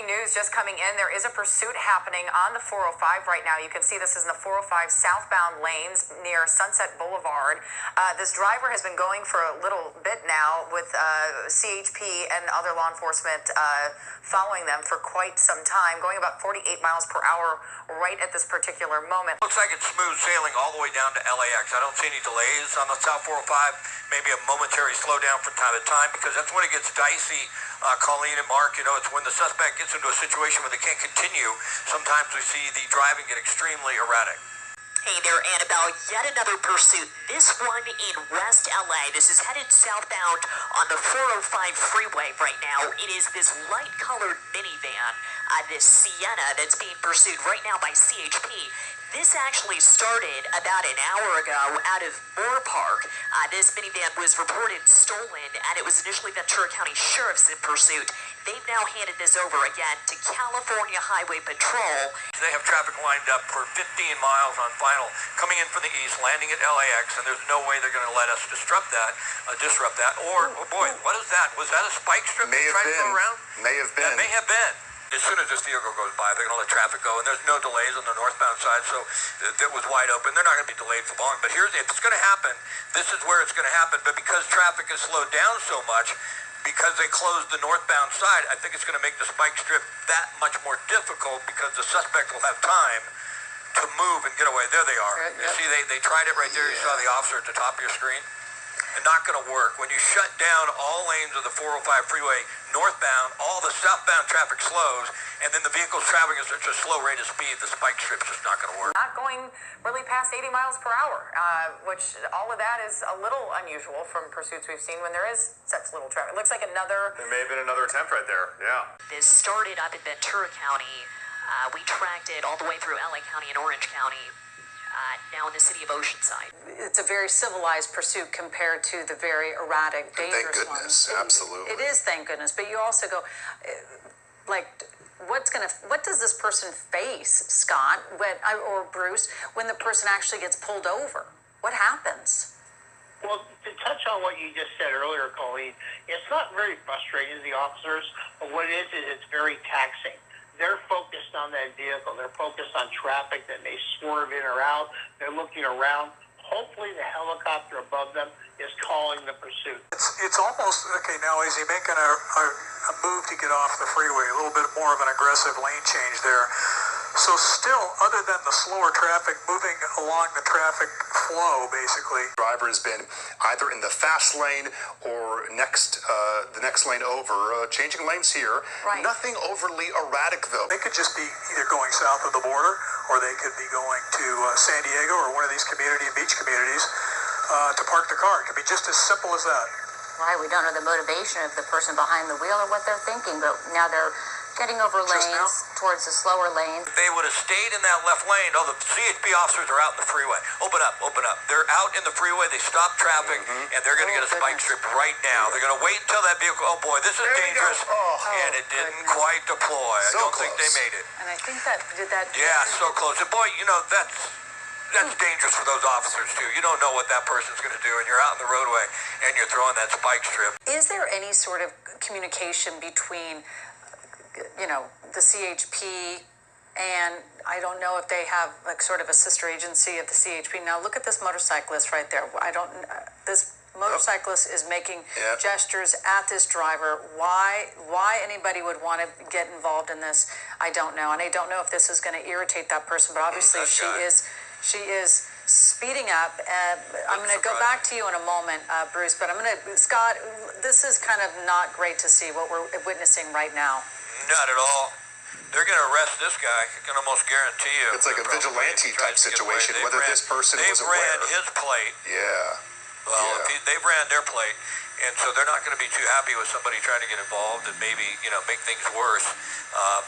news just coming in. There is a pursuit happening on the 405 right now. You can see this is in the 405 southbound lanes near Sunset Boulevard. This driver has been going for a little bit now with CHP and other law enforcement following them for quite some time, going about 48 miles per hour right at this particular moment. Looks like it's smooth sailing all the way down to LAX. I don't see any delays on the South 405. Maybe a momentary slowdown from time to time, because that's when it gets dicey. Colleen and Mark, it's when the suspect gets into a situation where they can't continue. Sometimes we see the driving get extremely erratic. Hey there, Annabelle. Yet another pursuit. This one in West LA. This is headed southbound on the 405 freeway right now. It is this light-colored minivan, this Sienna, that's being pursued right now by CHP. This actually started about an hour ago out of Moorpark. This minivan was reported stolen, and it was initially Ventura County Sheriff's in pursuit. They've now handed this over again to California Highway Patrol. They have traffic lined up for 15 miles on final, coming in from the east, landing at LAX, and there's no way they're going to let us disrupt that. Or, oh boy, what is that? Was that a spike strip they tried to go around? May have been. That may have been. As soon as this vehicle goes by, they're going to let traffic go, and there's no delays on the northbound side, so it was wide open. They're not going to be delayed for long. But if it's going to happen, this is where it's going to happen. But because traffic is slowed down so much, because they closed the northbound side, I think it's going to make the spike strip that much more difficult, because the suspect will have time to move and get away. There they are. Yep. You see, they tried it right there. Yeah. You saw the officer at the top of your screen. And not going to work. When you shut down all lanes of the 405 freeway northbound, all the southbound traffic slows, and then the vehicle's traveling at such a slow rate of speed, the spike strip's just not going to work. Not going really past 80 miles per hour, which all of that is a little unusual from pursuits we've seen when there is such little traffic. It looks like another... There may have been another attempt right there, yeah. This started up in Ventura County. We tracked it all the way through LA County and Orange County. Now in the city of Oceanside. It's a very civilized pursuit compared to the very erratic, dangerous ones. Thank goodness, absolutely. It is, thank goodness. But you also go, what does this person face, Scott, or Bruce, when the person actually gets pulled over? What happens? Well, to touch on what you just said earlier, Colleen, it's not very frustrating to the officers, but what it is it's very taxing. They're focused on that vehicle. They're focused on traffic that may swerve in or out. They're looking around. Hopefully the helicopter above them is calling the pursuit. It's almost, okay, now is he making a move to get off the freeway? A little bit more of an aggressive lane change there. So still, other than the slower traffic moving along the traffic flow, basically. The driver has been either in the fast lane or the next lane over, changing lanes here. Right. Nothing overly erratic, though. They could just be either going south of the border, or they could be going to San Diego or one of these beach communities to park the car. It could be just as simple as that. Right, we don't know the motivation of the person behind the wheel or what they're thinking, but now they're getting over lanes towards the slower lane. If they would have stayed in that left lane, the CHP officers are out in the freeway. Open up. They're out in the freeway. They stop traffic, and they're going to get a spike strip right now. They're going to wait until that vehicle, oh boy, this is dangerous. And it didn't quite deploy. I don't think they made it. And I think that, did that... Yeah, so close. And boy, that's dangerous for those officers, too. You don't know what that person's going to do, and you're out in the roadway, and you're throwing that spike strip. Is there any sort of communication between... the CHP, and I don't know if they have sort of a sister agency of the CHP. Now look at this motorcyclist right there. This motorcyclist is making gestures at this driver. Why anybody would want to get involved in this, I don't know. And I don't know if this is going to irritate that person, but obviously she is speeding up. I'm going to go back to you in a moment, Bruce, but Scott, this is kind of not great to see what we're witnessing right now. Not at all. They're going to arrest this guy. I can almost guarantee you. It's like a vigilante type situation, whether this person was aware. They ran his plate. Yeah. Well, they ran their plate, and so they're not going to be too happy with somebody trying to get involved and maybe, make things worse.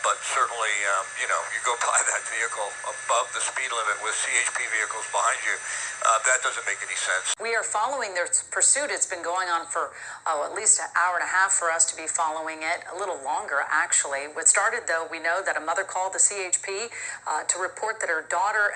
But certainly, you go by that vehicle above the speed limit with CHP vehicles behind you. That doesn't make any sense. We are following their pursuit. It's been going on for at least an hour and a half for us to be following it, a little longer actually. What started though, we know that a mother called the CHP to report that her daughter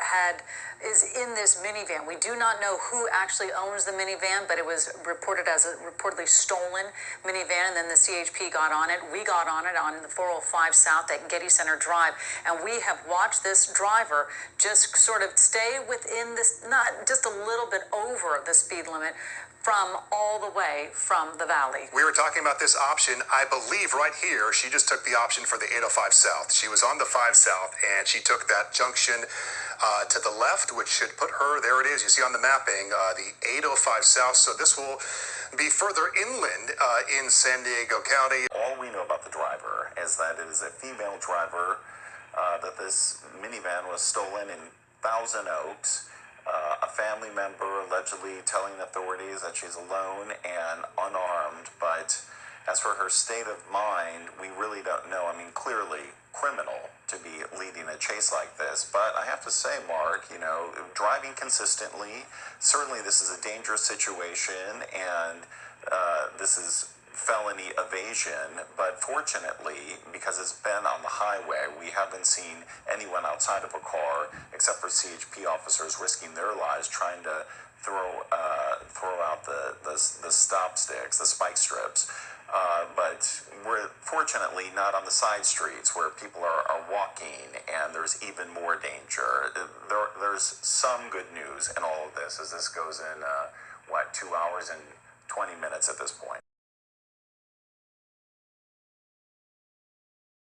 is in this minivan. We do not know who actually owns the minivan, but it was reported as a reportedly stolen minivan, and then the CHP got on it. We got on it on the 405 South at Getty Center Drive, and we have watched this driver just sort of stay within this, not just a little bit over the speed limit, from all the way from the valley. We were talking about this option, I believe right here, she just took the option for the 805 South. She was on the 5 South, and she took that junction to the left, which should put her, there it is, you see on the mapping, the 805 South. So this will be further inland in San Diego County. All we know about the driver is that it is a female driver, that this minivan was stolen in Thousand Oaks. A family member allegedly telling authorities that she's alone and unarmed, but as for her state of mind, we really don't know. I mean, clearly criminal to be leading a chase like this, but I have to say, Mark, you know, driving consistently, certainly this is a dangerous situation, and this is felony evasion, but fortunately, because it's been on the highway, we haven't seen anyone outside of a car except for CHP officers risking their lives trying to throw out the stop sticks, the spike strips. But we're fortunately not on the side streets where people are walking and there's even more danger. There's some good news in all of this as this goes in, 2 hours and 20 minutes at this point.